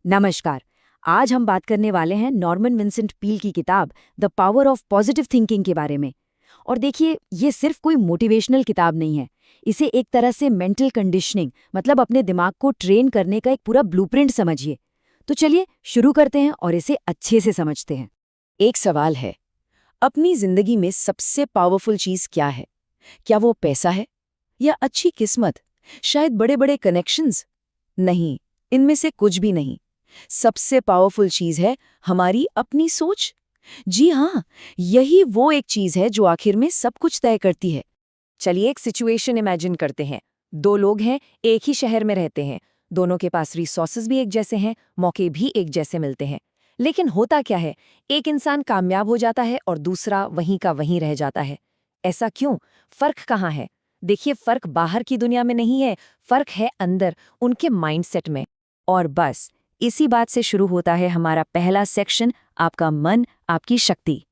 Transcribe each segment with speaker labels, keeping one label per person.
Speaker 1: नमस्कार। आज हम बात करने वाले हैं नॉर्मन विंसेंट पील की किताब the power of positive thinking के बारे में। और देखिए, ये सिर्फ कोई मोटिवेशनल किताब नहीं है। इसे एक तरह से मेंटल कंडीशनिंग मतलब अपने दिमाग को ट्रेन करने का एक पूरा ब्लूप्रिंट समझिए। तो चलिए शुरू करते हैं और इसे अच्छे से समझते हैं।
Speaker 2: एक सवाल है, अपनी जिंदगी में सबसे पावरफुल चीज क्या है? क्या वो पैसा है या अच्छी किस्मत, शायद बड़े बड़े कनेक्शंस? नहीं, इनमें से कुछ भी नहीं। सबसे पावरफुल चीज है हमारी अपनी सोच। जी हाँ, यही वो एक चीज है जो आखिर में सब कुछ तय करती है।
Speaker 1: चलिए एक सिचुएशन इमेजिन करते हैं। दो लोग हैं, एक ही शहर में रहते हैं। दोनों के पास रिसोर्सेज भी एक जैसे हैं, मौके भी एक जैसे मिलते हैं। लेकिन होता क्या है, एक इंसान कामयाब हो जाता है और दूसरा वहीं का वहीं रह जाता है। ऐसा क्यों? फर्क कहाँ है? देखिए, फर्क बाहर की दुनिया में नहीं है, फर्क है अंदर, उनके माइंडसेट में। और बस इसी बात से शुरू होता है हमारा पहला सेक्शन, आपका मन, आपकी शक्ति।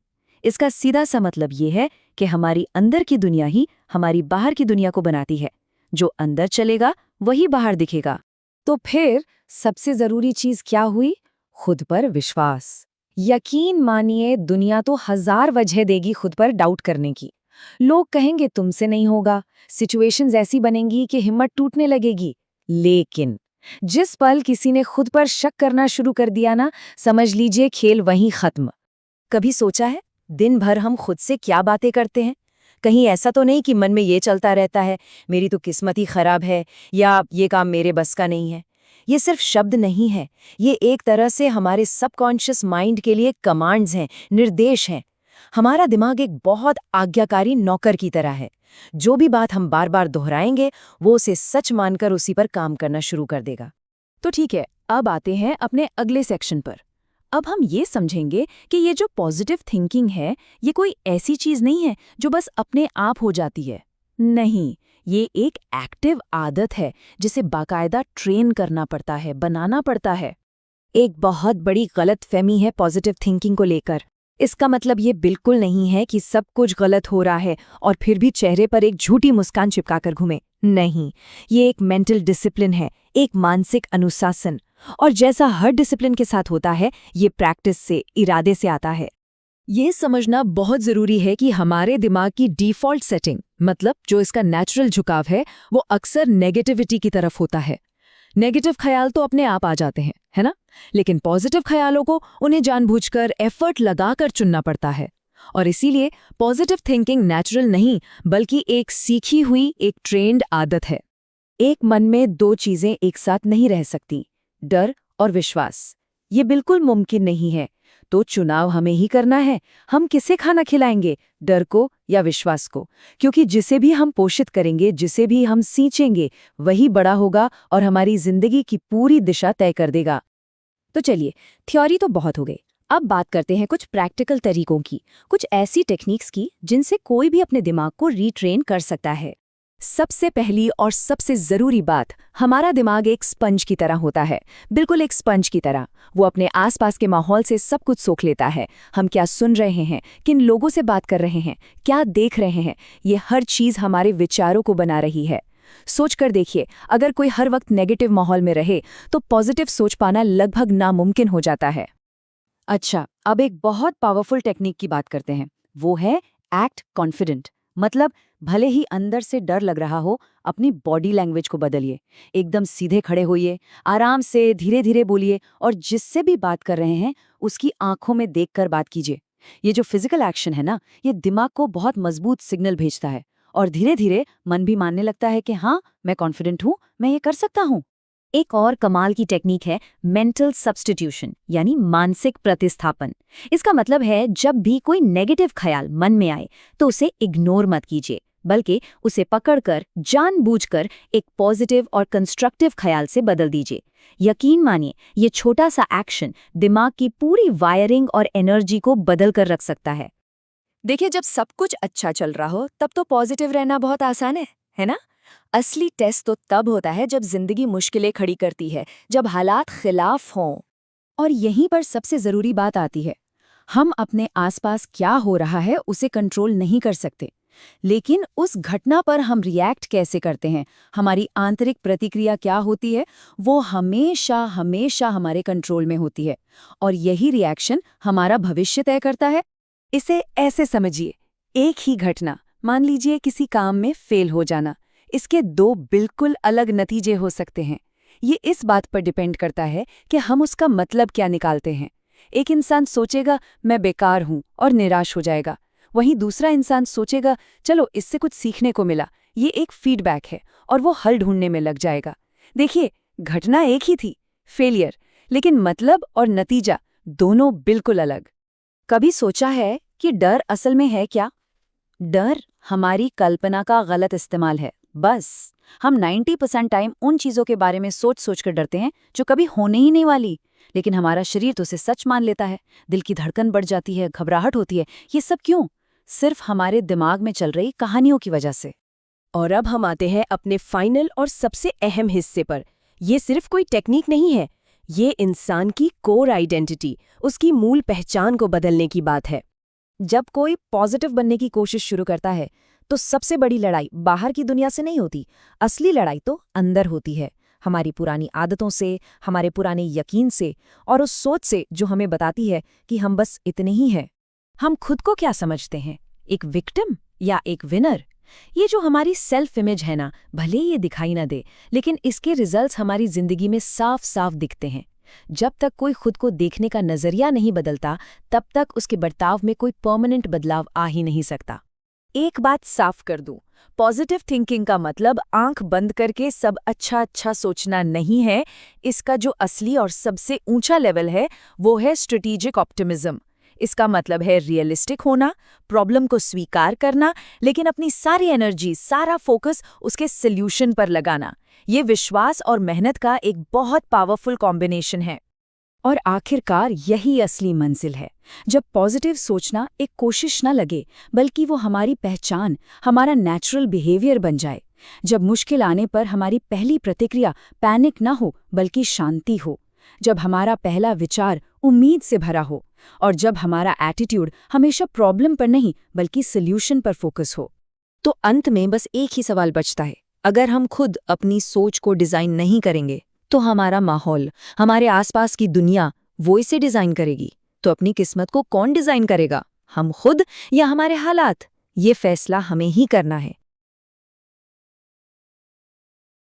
Speaker 1: इसका सीधा सा मतलब ये है कि हमारी अंदर की दुनिया ही हमारी बाहर की दुनिया को बनाती है। जो अंदर चलेगा वही बाहर दिखेगा। तो फिर सबसे जरूरी चीज क्या हुई? खुद पर विश्वास। यकीन मानिए, दुनिया तो 1000 वजह देगी खुद पर डाउट करने की। लोग कहेंगे तुमसे नहीं होगा, सिचुएशंस ऐसी बनेंगी कि हिम्मत टूटने लगेगी। लेकिन जिस पल किसी ने खुद पर शक करना शुरू कर दिया ना, समझ लीजिए खेल वहीं खत्म। कभी सोचा है दिन भर हम खुद से क्या बातें करते हैं? कहीं ऐसा तो नहीं कि मन में ये चलता रहता है, मेरी तो किस्मत ही खराब है या ये काम मेरे बस का नहीं है। ये सिर्फ शब्द नहीं है, ये एक तरह से हमारे सबकॉन्शियस माइंड के लिए कमांड्स हैं, निर्देश हैं। हमारा दिमाग एक बहुत आज्ञाकारी नौकर की तरह है। जो भी बात हम बार बार दोहराएंगे, वो उसे सच मानकर उसी पर काम करना शुरू कर देगा। तो ठीक है, अब आते हैं अपने अगले सेक्शन पर। अब हम ये समझेंगे कि ये जो पॉजिटिव थिंकिंग है, ये कोई ऐसी चीज नहीं है जो बस अपने आप हो जाती है। नहीं, ये एक एक्टिव आदत है जिसे बाकायदा ट्रेन करना पड़ता है, बनाना पड़ता है। एक बहुत बड़ी गलतफहमी है पॉजिटिव थिंकिंग को लेकर। इसका मतलब ये बिल्कुल नहीं है कि सब कुछ गलत हो रहा है और फिर भी चेहरे पर एक झूठी मुस्कान चिपकाकर घूमे। नहीं, ये एक मेंटल डिसिप्लिन है, एक मानसिक अनुशासन। और जैसा हर डिसिप्लिन के साथ होता है, ये प्रैक्टिस से, इरादे से आता है। ये समझना बहुत जरूरी है कि हमारे दिमाग की डिफ़ॉल्ट सेटिंग, मतलब जो इसका नेचुरल झुकाव है, वो अक्सर नेगेटिविटी की तरफ होता है। नेगेटिव ख्याल तो अपने आप आ जाते हैं, है ना? लेकिन पॉजिटिव ख्यालों को उन्हें जानबूझकर एफर्ट लगाकर चुनना पड़ता है। और इसीलिए पॉजिटिव थिंकिंग नेचुरल नहीं, बल्कि एक सीखी हुई, एक ट्रेन्ड आदत है। एक मन में दो चीजें एक साथ नहीं रह सकती, डर और विश्वास। ये बिल्कुल मुमकिन नहीं है। तो चुनाव हमें ही करना है। हम किसे खाना खिलाएंगे, डर को या विश्वास को? क्योंकि जिसे भी हम पोषित करेंगे, जिसे भी हम सींचेंगे, वही बड़ा होगा और हमारी जिंदगी की पूरी दिशा तय कर देगा। तो चलिए, थ्योरी तो बहुत हो गई। अब बात करते हैं कुछ प्रैक्टिकल तरीकों की, कुछ ऐसी टेक्निक्स की जिनसे कोई भी अपने दिमाग को रीट्रेन कर सकता है। सबसे पहली और सबसे जरूरी बात, हमारा दिमाग एक स्पंज की तरह होता है, बिल्कुल एक स्पंज की तरह। वो अपने आसपास के माहौल से सब कुछ सोख लेता है। हम क्या सुन रहे हैं, किन लोगों से बात कर रहे हैं, क्या देख रहे हैं, ये हर चीज हमारे विचारों को बना रही है। सोचकर देखिए, अगर कोई हर वक्त नेगेटिव माहौल में रहे तो पॉजिटिव सोच पाना लगभग नामुमकिन हो जाता है। अच्छा, अब एक बहुत पावरफुल टेक्निक की बात करते हैं। वो है एक्ट कॉन्फिडेंट। मतलब भले ही अंदर से डर लग रहा हो, अपनी बॉडी लैंग्वेज को बदलिए। एकदम सीधे खड़े होइए, आराम से धीरे धीरे बोलिए और जिससे भी बात कर रहे हैं उसकी आंखों में देखकर बात कीजिए। ये जो फिजिकल एक्शन है ना, ये दिमाग को बहुत मजबूत सिग्नल भेजता है और धीरे धीरे मन भी मानने लगता है कि हाँ, मैं कॉन्फिडेंट हूँ, मैं ये कर सकता हूँ। एक और कमाल की टेक्निक है मेंटल सब्स्टिट्यूशन, यानी मानसिक प्रतिस्थापन। इसका मतलब है जब भी कोई नेगेटिव ख्याल मन में आए तो उसे इग्नोर मत कीजिए, बल्कि उसे पकड़कर जानबूझकर एक पॉजिटिव और कंस्ट्रक्टिव ख्याल से बदल दीजिए। यकीन मानिए, ये छोटा सा एक्शन दिमाग की पूरी वायरिंग और एनर्जी को बदल कर रख सकता है। देखिए, जब सब कुछ अच्छा चल रहा हो तब तो पॉजिटिव रहना बहुत आसान है ना? असली टेस्ट तो तब होता है जब जिंदगी मुश्किलें खड़ी करती है, जब हालात खिलाफ हों। और यहीं पर सबसे जरूरी बात आती है। हम अपने आसपास क्या हो रहा है उसे कंट्रोल नहीं कर सकते,
Speaker 2: लेकिन उस घटना पर हम रिएक्ट कैसे करते हैं, हमारी आंतरिक प्रतिक्रिया क्या होती है, वो हमेशा हमेशा हमारे कंट्रोल में होती है। और यही रिएक्शन हमारा भविष्य तय करता है।
Speaker 1: इसे ऐसे समझिए, एक ही घटना, मान लीजिए किसी काम में फेल हो जाना, इसके दो बिल्कुल अलग नतीजे हो सकते हैं। ये इस बात पर डिपेंड करता है कि हम उसका मतलब क्या निकालते हैं। एक इंसान सोचेगा मैं बेकार हूं और निराश हो जाएगा, वहीं दूसरा इंसान सोचेगा चलो इससे कुछ सीखने को मिला, ये एक फीडबैक है, और वो हल ढूंढने में लग जाएगा। देखिए, घटना एक ही थी, फेलियर, लेकिन मतलब और नतीजा दोनों बिल्कुल अलग।
Speaker 2: कभी सोचा है कि डर असल में है क्या? डर हमारी कल्पना का गलत इस्तेमाल है। बस हम 90% टाइम उन चीज़ों के बारे में सोच सोच कर डरते हैं जो कभी होने ही नहीं वाली, लेकिन हमारा शरीर तो उसे सच मान लेता है। दिल की धड़कन बढ़ जाती है, घबराहट होती है। ये सब क्यों? सिर्फ हमारे दिमाग में चल रही कहानियों की वजह से।
Speaker 1: और अब हम आते हैं अपने फाइनल और सबसे अहम हिस्से पर। ये सिर्फ कोई टेक्निक नहीं है, ये इंसान की कोर आइडेंटिटी, उसकी मूल पहचान को बदलने की बात है। जब कोई पॉजिटिव बनने की कोशिश शुरू करता है, तो सबसे बड़ी लड़ाई बाहर की दुनिया से नहीं होती, असली लड़ाई तो अंदर होती है, हमारी पुरानी आदतों से, हमारे पुराने यकीन से, और उस सोच से जो हमें बताती है कि हम बस इतने ही हैं। हम खुद को क्या समझते हैं, एक विक्टिम या एक विनर? ये जो हमारी सेल्फ इमेज है ना, भले ये दिखाई ना दे, लेकिन इसके रिजल्ट्स हमारी जिंदगी में साफ साफ दिखते हैं। जब तक कोई खुद को देखने का नजरिया नहीं बदलता, तब तक उसके बर्ताव में कोई परमानेंट बदलाव आ ही नहीं सकता। एक बात साफ कर दूं, पॉजिटिव थिंकिंग का मतलब आंख बंद करके सब अच्छा अच्छा सोचना नहीं है। इसका जो असली और सबसे ऊंचा लेवल है, वो है स्ट्रेटेजिक ऑप्टिमिज्म। इसका मतलब है रियलिस्टिक होना, प्रॉब्लम को स्वीकार करना, लेकिन अपनी सारी एनर्जी, सारा फोकस उसके सॉल्यूशन पर लगाना। ये विश्वास और मेहनत का एक बहुत पावरफुल कॉम्बिनेशन है।
Speaker 2: और आखिरकार यही असली मंजिल है, जब पॉजिटिव सोचना एक कोशिश न लगे, बल्कि वो हमारी पहचान, हमारा नेचुरल बिहेवियर बन जाए। जब मुश्किल आने पर हमारी पहली प्रतिक्रिया पैनिक न हो, बल्कि शांति हो। जब हमारा पहला विचार उम्मीद से भरा हो, और जब हमारा एटीट्यूड हमेशा प्रॉब्लम पर नहीं बल्कि सॉल्यूशन पर फोकस हो।
Speaker 1: तो अंत में बस एक ही सवाल बचता है, अगर हम खुद अपनी सोच को डिज़ाइन नहीं करेंगे, तो हमारा माहौल, हमारे आसपास की दुनिया, वो इसे डिज़ाइन करेगी। तो अपनी किस्मत को कौन डिज़ाइन करेगा, हम खुद या हमारे हालात? ये फैसला हमें ही करना है।